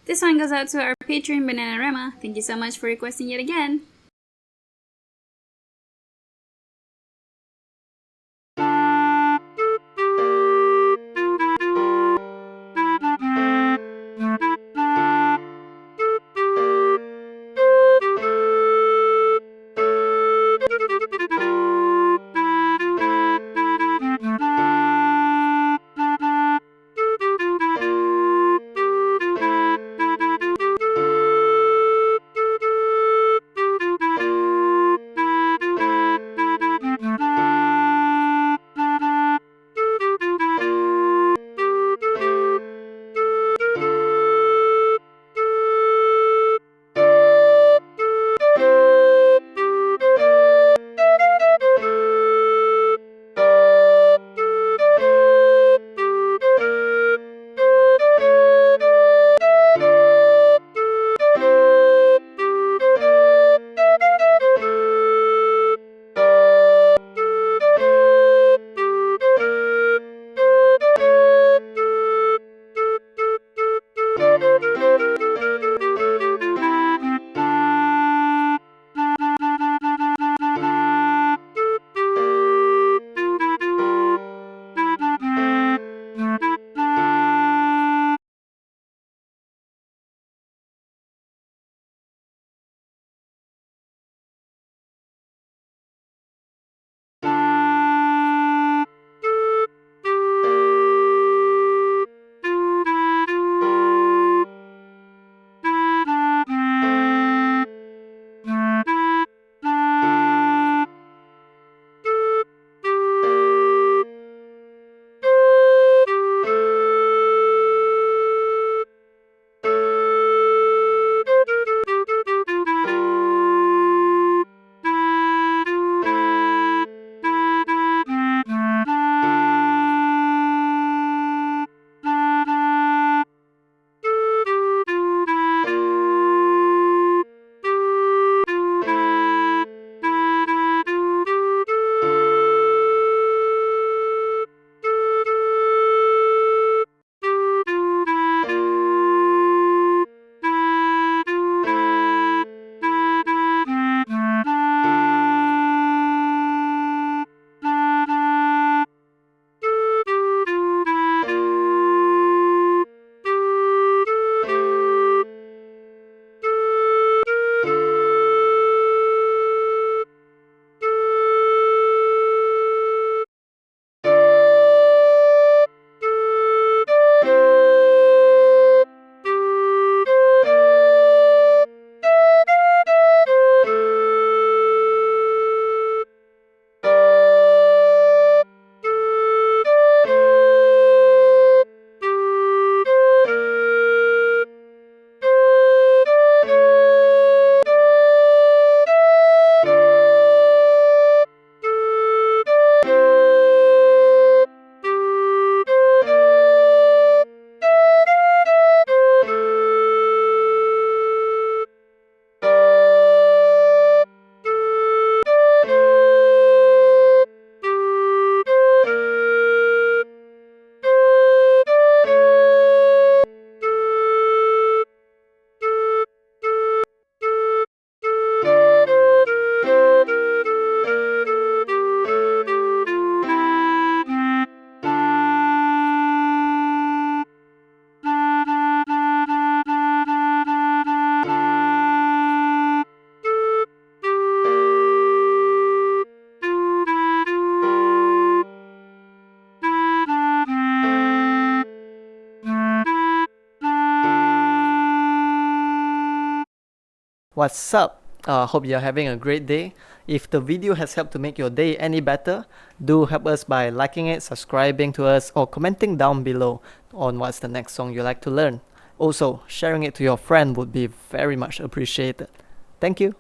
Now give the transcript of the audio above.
This one goes out to our patron Bananarama. Thank you so much for requesting yet again. What's up? Hope you're having a great day. If the video has helped to make your day any better, do help us by liking it, subscribing to us, or commenting down below on what's the next song you like to learn. Also, sharing it to your friend would be very much appreciated. Thank you.